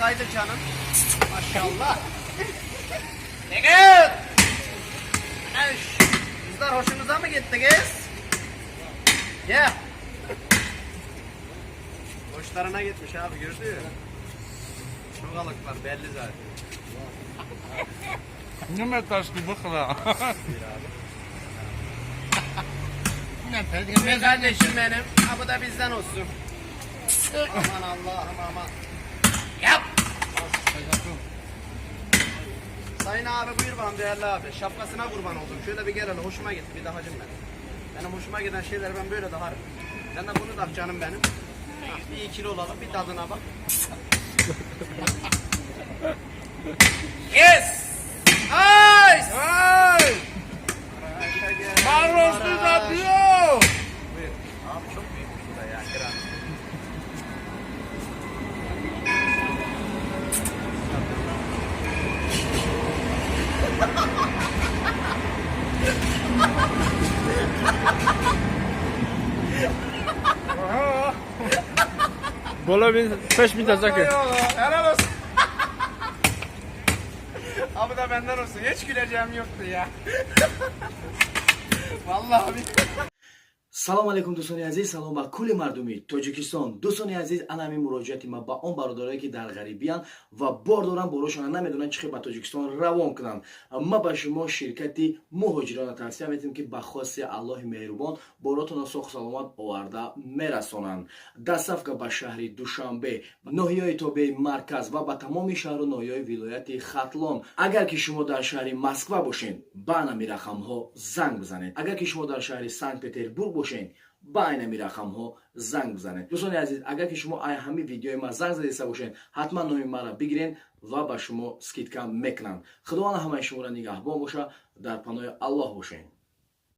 kaydı canım. Maşallah. Evet. Kızlar hoşunuza mı gitti kız? Gel. Hoşlarına gitmiş abi, gördün mü? Şokalık var belli zaten. Ne metaşlı bıkla. Ne kardeşim benim. Ha bu da bizden olsun. Aman Allah'ım aman. Yap. Sayın abi buyur bakalım değerli abi. Şapkasına kurban oldum. Şöyle bir gel hele, hoşuma gitti bir dahacım benim. Benim hoşuma giden şeyleri ben böyle daharım. Sen de bunu tak canım benim. Ha, bir ikili olalım, bir tadına bak. Yes! Nice! Ay! Marlos bir yapıyor. Buyur. Abi çok büyük bir kuda ya. Kral. Bola bir 5 tazakı. Helal olsun. Abi da benden olsun. Hiç güleceğim yoktu ya. Vallahi abi. салом алейкум дӯстони азиз, салом ба кулли мардуми тоҷикистон. Дӯстони азиз, ана ҳамин муроҷиати ма ба он бародарое ки дар ғарибиянд ва бор доранд борошона намедонанд чӣ хел ба тоҷикистон равон кунанд. ма ба шумо ширкати муҳоҷирона тавсия метиҳем ки ба хоси аллоҳи меҳрубон боротонро соҳ саломат оварда мерасонанд. дастсафка ба шаҳри душанбе, ноҳияҳои тобеи марказ ва ба тамоми шаҳру ноҳияҳои вилояти хатлон. агар ки шумо дар шаҳри москва бошед, ба намин рақамҳо занг бизанед. агар ки шумо дар шаҳри санкт петербург бошед, ба ин ҳамин рақамҳо занг бизанед. дӯстони азиз, агар ки шумо ай ҳамин видеои ма занг задиста бошед, ҳатман номи маро бигиред ва ба шумо скидка мекунанд. худованд ҳамаи шуморо нигаҳбон боша, дар паноҳи аллоҳ бошед.